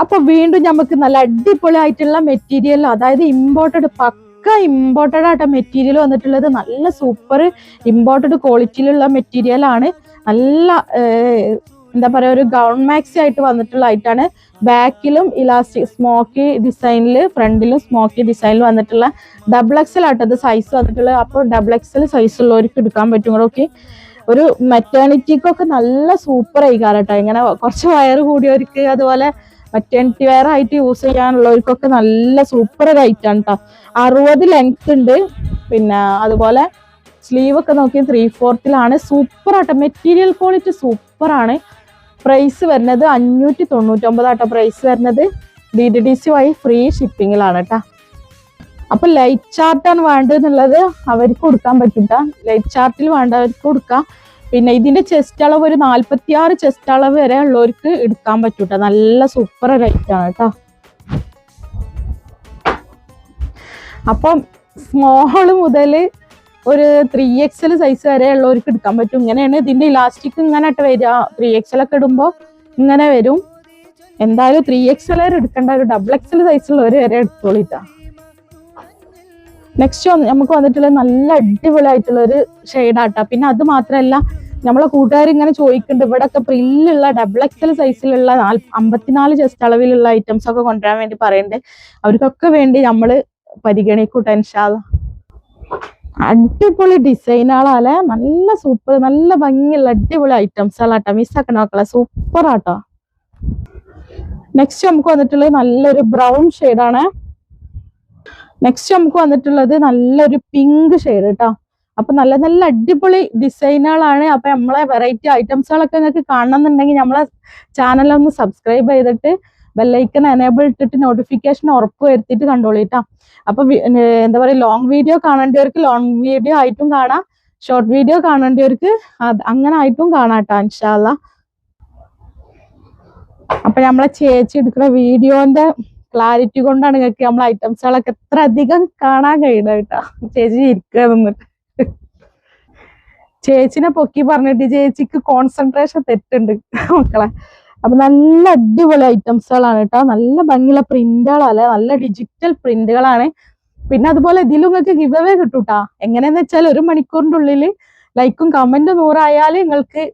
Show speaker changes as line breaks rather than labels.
അപ്പൊ വീണ്ടും നമുക്ക് നല്ല അടിപൊളി ആയിട്ടുള്ള മെറ്റീരിയൽ, അതായത് ഇമ്പോർട്ടഡ്, പക്ക ഇമ്പോർട്ടഡ് ആയിട്ട് മെറ്റീരിയൽ വന്നിട്ടുള്ളത്. നല്ല സൂപ്പർ ഇമ്പോർട്ടഡ് ക്വാളിറ്റിയിലുള്ള മെറ്റീരിയൽ ആണ്. നല്ല എന്താ പറയാ, ഒരു ഗൗൺ മാക്സി ആയിട്ട് വന്നിട്ടുള്ള ആയിട്ടാണ്. ബാക്കിലും ഇലാസ്റ്റിക് സ്മോക്കി ഡിസൈനിൽ, ഫ്രണ്ടിലും സ്മോക്കി ഡിസൈനിൽ വന്നിട്ടുള്ള ഡബിൾ എക്സൽ ആട്ടത് സൈസ് വന്നിട്ടുള്ളത്. അപ്പോൾ ഡബിൾ എക്സൽ സൈസ് ഉള്ളവർക്ക് എടുക്കാൻ പറ്റും. ഓക്കെ, ഒരു മെറ്റേണിറ്റിക്കൊക്കെ നല്ല സൂപ്പർ ആയിക്കാരട്ടോ. ഇങ്ങനെ കുറച്ച് വയറ് കൂടിയവർക്ക്, അതുപോലെ മെറ്റേണിറ്റി വെയർ ആയിട്ട് യൂസ് ചെയ്യാനുള്ളവർക്കൊക്കെ നല്ല സൂപ്പർ ഒരു ഐറ്റാണ് കേട്ടോ. 60 ലെങ്ത് ഉണ്ട്. പിന്നെ അതുപോലെ സ്ലീവ് ഒക്കെ നോക്കി 3/4 സൂപ്പർ ആട്ടോ. മെറ്റീരിയൽ ക്വാളിറ്റി സൂപ്പർ ആണ്. പ്രൈസ് വരുന്നത് 599 ആട്ടോ. പ്രൈസ് വരുന്നത് DDDC വഴി ഫ്രീ ഷിപ്പിങ്ങിലാണ് കേട്ടോ. അപ്പൊ ലൈറ്റ് ചാർട്ടാണ് വേണ്ടതെന്നുള്ളത് അവർക്ക് കൊടുക്കാൻ പറ്റും. ലൈറ്റ് ചാർട്ടിൽ വേണ്ടവർക്ക് കൊടുക്കാം. പിന്നെ ഇതിന്റെ ചെസ്റ്റ് അളവ് ഒരു 46 ചെസ്റ്റ് അളവ് വരെ ഉള്ളവർക്ക് എടുക്കാൻ പറ്റൂട്ടോ. നല്ല സൂപ്പർ റേറ്റ് ആണ് കേട്ടോ. അപ്പം സ്മോള് മുതൽ ഒരു 3XL സൈസ് വരെ ഉള്ളവർക്ക് എടുക്കാൻ പറ്റും. ഇങ്ങനെയാണ് ഇതിന്റെ ഇലാസ്റ്റിക് ഇങ്ങനെ ആയിട്ട് വരിക. 3XL ഒക്കെ ഇടുമ്പോൾ ഇങ്ങനെ വരും. എന്തായാലും 3XL വരെ എടുക്കേണ്ട, ഒരു ഡബിൾ XL സൈസ് ഉള്ളവർ വരെ എടുത്തോളിട്ടാ. നെക്സ്റ്റ് നമുക്ക് വന്നിട്ടുള്ള നല്ല അടിപൊളിയായിട്ടുള്ള ഒരു ഷെയ്ഡാട്ടാ. പിന്നെ അത് മാത്രമല്ല, നമ്മളെ കൂട്ടുകാർ ഇങ്ങനെ ചോദിക്കുന്നുണ്ട്, ഇവിടെ ഒക്കെ പ്രില്ലുള്ള ഡബിൾ XL സൈസിലുള്ള 54 ചെസ്റ്റ് അളവിലുള്ള ഐറ്റംസ് ഒക്കെ കൊണ്ടുവരാൻ വേണ്ടി പറയുന്നുണ്ട്. അവർക്കൊക്കെ വേണ്ടി നമ്മൾ പരിഗണിക്കൂട്ടെ ഇൻഷാ അല്ലാഹ്. അടിപൊളി ഡിസൈനുകളാലെ നല്ല സൂപ്പർ, നല്ല ഭംഗിയുള്ള അടിപൊളി ഐറ്റംസ് ആട്ടോ. മിസ്സാക്കണ മക്കളെ, സൂപ്പർ ആട്ടോ. നെക്സ്റ്റ് നമുക്ക് വന്നിട്ടുള്ളത് നല്ലൊരു ബ്രൗൺ ഷെയ്ഡാണ്. നെക്സ്റ്റ് നമുക്ക് വന്നിട്ടുള്ളത് നല്ലൊരു പിങ്ക് ഷെയ്ഡ് കേട്ടോ. അപ്പൊ നല്ല നല്ല അടിപൊളി ഡിസൈനുകളാണ്. അപ്പൊ നമ്മളെ വെറൈറ്റി ഐറ്റംസുകളൊക്കെ നിങ്ങൾക്ക് കാണണമെന്നുണ്ടെങ്കിൽ നമ്മളെ ചാനലൊന്ന് സബ്സ്ക്രൈബ് ചെയ്തിട്ട് ബെല്ലൈക്കൺ എനേബിൾ ഇട്ടിട്ട് നോട്ടിഫിക്കേഷൻ ഉറപ്പ് വരുത്തിയിട്ട് കണ്ടോളിട്ടാ. അപ്പൊ എന്താ പറയുക, ലോങ് വീഡിയോ കാണേണ്ടവർക്ക് ലോങ് വീഡിയോ ആയിട്ടും കാണാം, ഷോർട്ട് വീഡിയോ കാണേണ്ടവർക്ക് അങ്ങനെ ആയിട്ടും കാണാട്ടോ ഇൻഷാ അല്ലാഹ്. അപ്പൊ നമ്മളെ ചേച്ചി എടുക്കുന്ന വീഡിയോന്റെ ക്ലാരിറ്റി കൊണ്ടാണ് നിങ്ങൾക്ക് നമ്മളെ ഐറ്റംസുകളൊക്കെ എത്ര അധികം കാണാൻ കഴിയുന്നത് കേട്ടോ. ചേച്ചി ഇരിക്കുക നിന്നിട്ട് ചേച്ചിനെ പൊക്കി പറഞ്ഞിട്ട് ചേച്ചിക്ക് കോൺസെൻട്രേഷൻ തെറ്റുണ്ട് മക്കളെ. അപ്പൊ നല്ല അടിപൊളി ഐറ്റംസുകളാണ് കേട്ടോ. നല്ല ഭംഗിയുള്ള പ്രിന്റുകളല്ലേ, നല്ല ഡിജിറ്റൽ പ്രിന്റുകളാണ്. പിന്നെ അതുപോലെ ഇതിലും നിങ്ങൾക്ക് ഗിവ് അവേ കിട്ടൂട്ടാ. എങ്ങനെയാന്ന് വെച്ചാൽ 1 മണിക്കൂറിന്റെ ഉള്ളിൽ ലൈക്കും കമന്റും 100 ആയാൽ നിങ്ങൾക്ക്